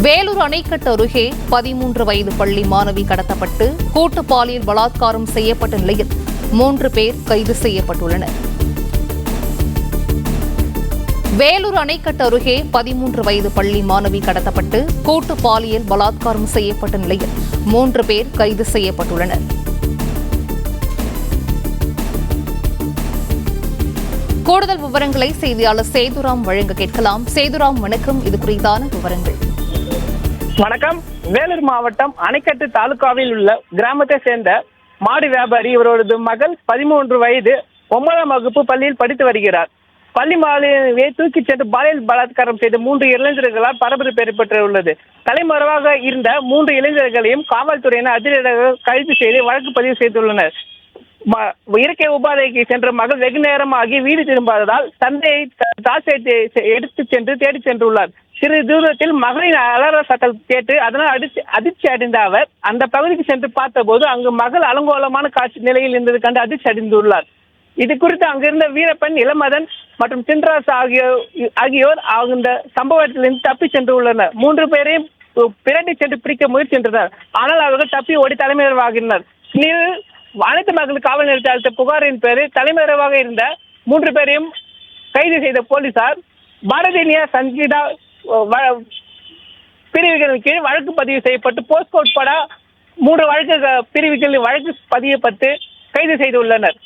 வேலூர் அணைக்கட்டு அருகே 13 வயது பள்ளி மாணவி கடத்தப்பட்டு கூட்டு பாலியல் பலாத்காரம் செய்யப்பட்ட நிலையில் 3 பேர் கைது செய்யப்பட்டுள்ளனர். வேலூர் அணைக்கட்டு அருகே 13 வயது பள்ளி மாணவி கடத்தப்பட்டு கூட்டு பாலியல் பலாத்காரம் செய்யப்பட்ட நிலையில் 3 பேர் கைது செய்யப்பட்டுள்ளனர். கூடுதல் விவரங்களை செய்தியாளர் சேதுராம் வழங்க கேட்கலாம். சேதுராம், வணக்கம். இது குறித்தான விவரங்கள். வணக்கம். வேலூர் மாவட்டம் அணைக்கட்டு தாலுகாவில் உள்ள கிராமத்தை சேர்ந்த மாடு வியாபாரி இவரது மகள் 13 வயது 9ஆம் வகுப்பு பள்ளியில் படித்து வருகிறார். பள்ளி மாணவியை தூக்கிச் சென்று பாலியல் பலாத்காரம் செய்த 3 இளைஞர்களால் பரபரப்பு ஏற்பட்டுள்ளது. தலைமறைவாக இருந்த 3 இளைஞர்களையும் காவல்துறையினர் அதிரடியாக கைது செய்து வழக்கு பதிவு செய்துள்ளனர். இயற்கை உபாதைக்கு சென்ற மகள் வெகு நேரமாகி வீடு திரும்பாததால் தந்தையை டார்ச்சை எடுத்து சென்று தேடி சென்றுள்ளார். சிறிது தூரத்தில் மகளின் அலற சத்தம் கேட்டு அதனால் அதிர்ச்சி அடைந்த அவர் அந்த பகுதிக்கு சென்று பார்த்தபோது அங்கு மகள் அலங்கோலமான காட்சி நிலையில் இருந்தது கண்டு அதிர்ச்சி அடைந்துள்ளார். இது குறித்து அங்கிருந்த வீரப்பன், இளமதன் மற்றும் சின்ராஸ் ஆகியோர் அந்த சம்பவத்திலிருந்து தப்பி சென்று உள்ளனர். 3 பேரையும் பிரட்டி சென்று பிடிக்க முயற்சி சென்றனர். ஆனால் அவர்கள் தப்பி ஓடி தலைமறைவாகினர். அனைத்து மகளிர் காவல் நிலையத்தில் அளித்த புகாரின் பேரில் தலைமறைவாக இருந்த 3 பேரையும் கைது செய்த போலீசார் பாரதினியா சங்கீதா பிரிவுகளின் கீழ் வழக்கு பதிவு செய்யப்பட்டு போஸ்கோ உட்பட 3 வழக்கு பிரிவுகளில் வழக்கு பதியப்பட்டு கைது செய்துள்ளனர்.